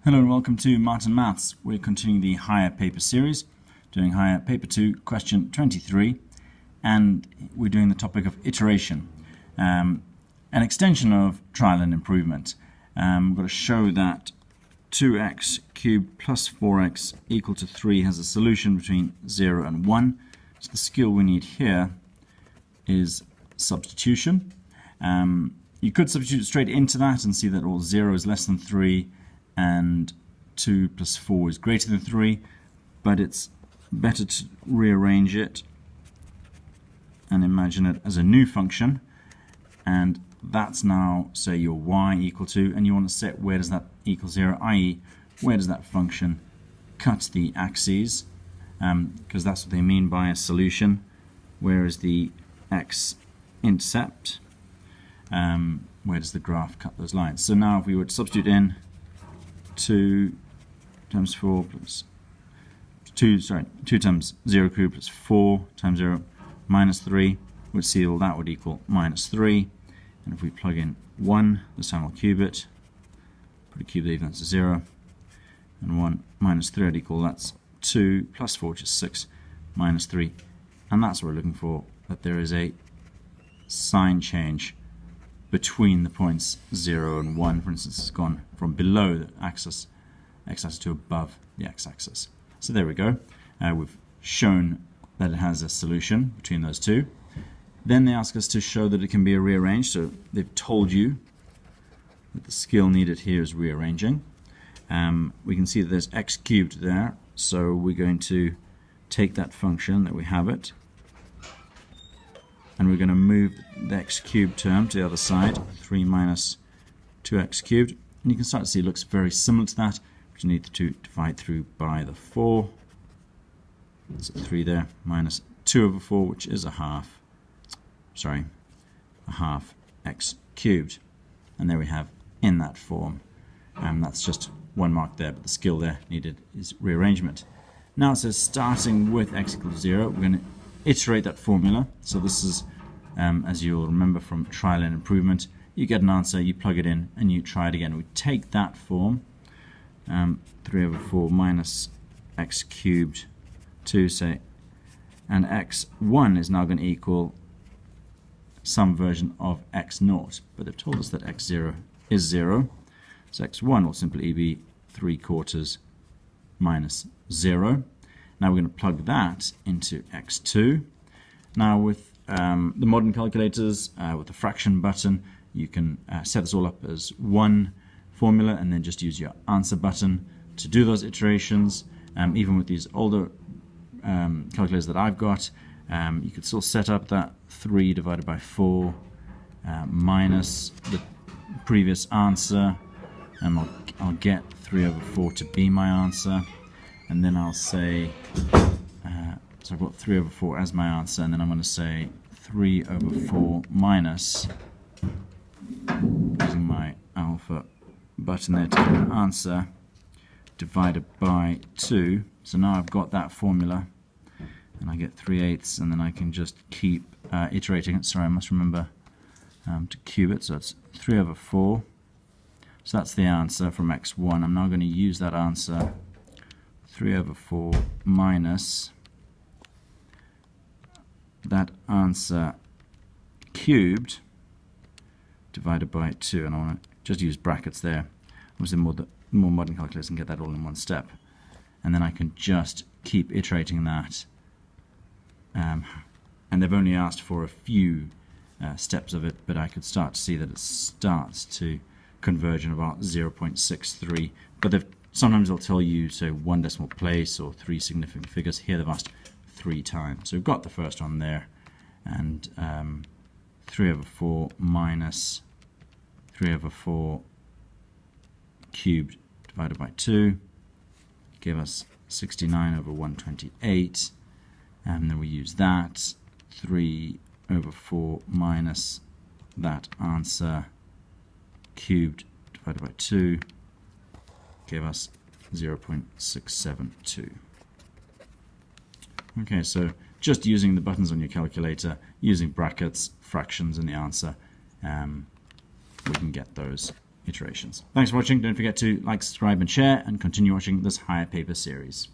Hello and welcome to Martin Maths. We're continuing the Higher Paper series, doing Higher Paper 2, question 23, and we're doing the topic of iteration, an extension of trial and improvement. We've got to show that 2x cubed plus 4x equal to 3 has a solution between 0 and 1. So the skill we need here is substitution. You could substitute straight into that and see that all 0 is less than 3 and 2 plus 4 is greater than 3, but it's better to rearrange it and imagine it as a new function, and that's now, say, your y equal to, and you want to set where does that equal 0, i.e. where does that function cut the axes, because that's what they mean by a solution. Where is the x-intercept? Where does the graph cut those lines? So now if we were to substitute in 2 times 4 plus 2 times 0 cubed plus 4 times 0 minus 3, we'd see all that would equal minus 3. And if we plug in 1, this time I'll cube it, put a cube there, even that's a 0, and 1 minus 3 would equal, that's 2 plus 4, which is 6, minus 3. And that's what we're looking for, that there is a sign change between the points 0 and 1. For instance, it's gone from below the x-axis to above the x-axis. So there we go. We've shown that it has a solution between those two. Then they ask us to show that it can be rearranged. So they've told you that the skill needed here is rearranging. We can see that there's x cubed there. So we're going to take that function that we have it, and we're going to move the x cubed term to the other side, 3 minus 2x cubed. And you can start to see it looks very similar to that, but you need to divide through by the 4. So 3 there, minus 2 over 4, which is a half x cubed. And there we have in that form. That's just one mark there, but the skill there needed is rearrangement. Now it says starting with x equals 0, we're going to iterate that formula. So this is, as you'll remember from trial and improvement, you get an answer, you plug it in, and you try it again. We take that form, 3 over 4 minus x cubed 2, say, and x1 is now going to equal some version of x0, but they've told us that x0 is 0, so x1 will simply be 3/4 minus 0. Now we're going to plug that into x2. Now with the modern calculators, with the fraction button, you can set this all up as one formula and then just use your answer button to do those iterations. Even with these older calculators that I've got, you could still set up that 3 divided by 4 minus the previous answer, and I'll get 3 over 4 to be my answer. And then I'll say, so I've got 3 over 4 as my answer, and then I'm going to say 3 over 4 minus, using my alpha button there to get an answer, divided by 2. So now I've got that formula, and I get 3/8, and then I can just keep iterating it. Sorry, I must remember to cube it, so it's 3 over 4. So that's the answer from x1. I'm now going to use that answer, 3 over 4 minus that answer cubed divided by 2, and I want to just use brackets there. Obviously the more modern calculators can get that all in one step, and then I can just keep iterating that, and they've only asked for a few steps of it, but I could start to see that it starts to converge in about 0.63, but sometimes they'll tell you, say, 1 decimal place or 3 significant figures. Here they've asked 3 times. So we've got the first one there, and 3 over 4 minus 3 over 4 cubed divided by 2 give us 69 over 128, and then we use that, 3 over 4 minus that answer cubed divided by 2 gave us 0.672. Okay, so just using the buttons on your calculator, using brackets, fractions in the answer, we can get those iterations. Thanks for watching. Don't forget to like, subscribe, and share, and continue watching this higher paper series.